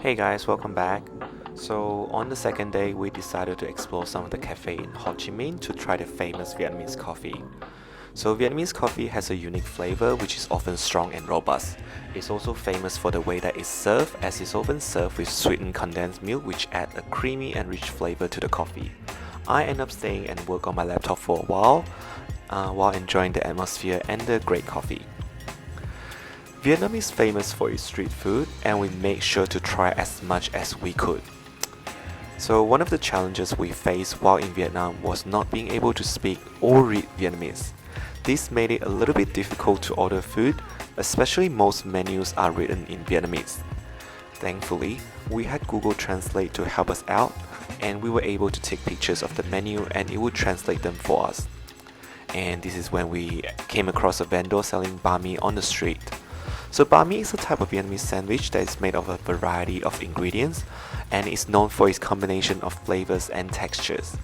Hey guys, welcome back. So on the second day, we decided to explore some of the cafe in Ho Chi Minh to try the famous Vietnamese coffee. So Vietnamese coffee has a unique flavor which is often strong and robust. It's also famous for the way that it's served, as it's often served with sweetened condensed milk which add a creamy and rich flavor to the coffee. I end up staying and work on my laptop for a while enjoying the atmosphere and the great coffee. Vietnam is famous for its street food, and we made sure to try as much as we could. So one of the challenges we faced while in Vietnam was not being able to speak or read Vietnamese. This made it a little bit difficult to order food, especially most menus are written in Vietnamese. Thankfully, we had Google Translate to help us out, and we were able to take pictures of the menu and it would translate them for us. And this is when we came across a vendor selling banh mi on the street. So banh mi is a type of Vietnamese sandwich that is made of a variety of ingredients and is known for its combination of flavors and textures.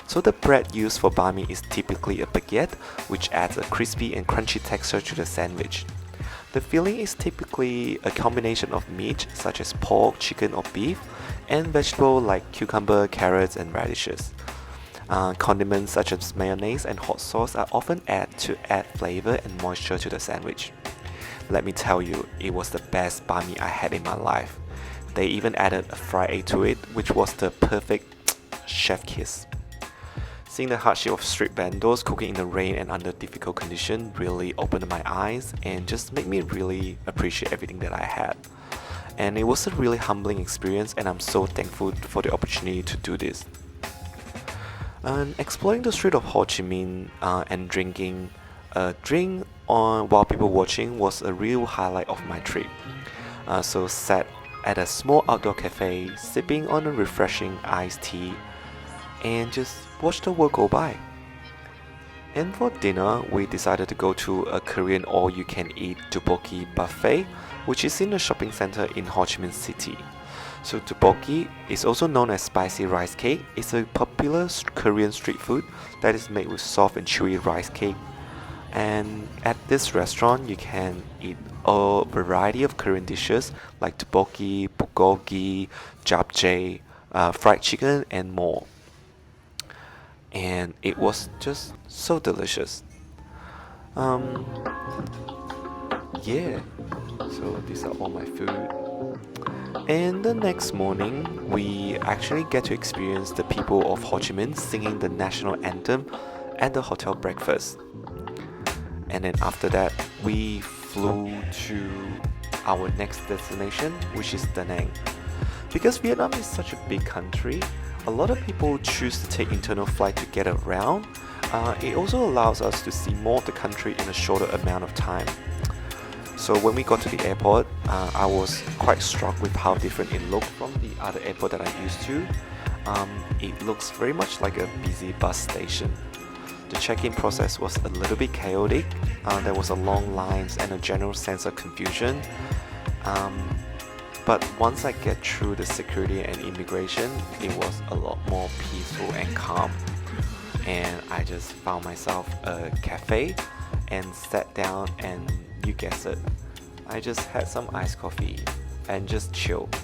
So the bread used for banh mi is typically a baguette, which adds a crispy and crunchy texture to the sandwich. The filling is typically a combination of meat such as pork, chicken or beef, and vegetables like cucumber, carrots and radishes. Condiments such as mayonnaise and hot sauce are often added to add flavor and moisture to the sandwich. Let me tell you, it was the best banh mi I had in my life. They even added a fried egg to it, which was the perfect chef kiss. Seeing the hardship of street vendors cooking in the rain and under difficult conditions really opened my eyes and just made me really appreciate everything that I had. And it was a really humbling experience, and I'm so thankful for the opportunity to do this. And exploring the street of Ho Chi Minh and drinking a drink while people watching was a real highlight of my trip. So sat at a small outdoor cafe, sipping on a refreshing iced tea, and just watched the world go by. And for dinner, we decided to go to a Korean all-you-can-eat tteokbokki buffet, which is in a shopping center in Ho Chi Minh City. So tteokbokki is also known as spicy rice cake. It's a popular Korean street food that is made with soft and chewy rice cake. And at this restaurant, you can eat a variety of Korean dishes like tteokbokki, bulgogi, japchae, fried chicken, and more. And it was just so delicious. Yeah, so these are all my food. And the next morning, we actually get to experience the people of Ho Chi Minh singing the national anthem at the hotel breakfast. And then after that, we flew to our next destination, which is Da Nang. Because Vietnam is such a big country, a lot of people choose to take internal flight to get around. It also allows us to see more of the country in a shorter amount of time. So when we got to the airport, I was quite struck with how different it looked from the other airport that I'm used to. It looks very much like a busy bus station. The check-in process was a little bit chaotic. There was a long lines and a general sense of confusion. But once I get through the security and immigration, it was a lot more peaceful and calm. And I just found myself a cafe and sat down, and you guessed it, I just had some iced coffee and just chilled.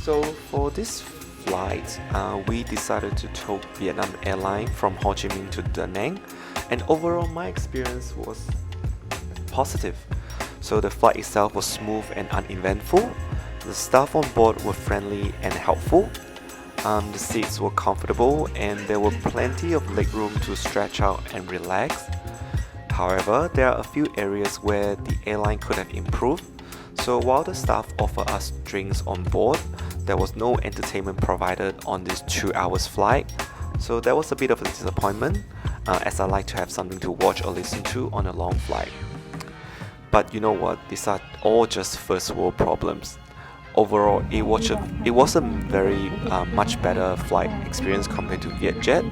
So for this flight, we decided to take Vietnam Airlines from Ho Chi Minh to Da Nang, and overall my experience was positive. So the flight itself was smooth and uneventful. The staff on board were friendly and helpful. The seats were comfortable and there were plenty of legroom to stretch out and relax. However, there are a few areas where the airline could have improved. So while the staff offered us drinks on board, there was no entertainment provided on this 2 hours flight. So that was a bit of a disappointment, as I like to have something to watch or listen to on a long flight. But you know what, these are all just first world problems. Overall, it was a very much better flight experience compared to Vietjet.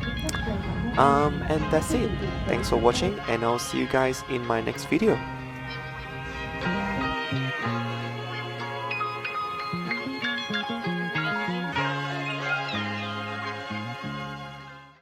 And that's it. Thanks for watching, and I'll see you guys in my next video.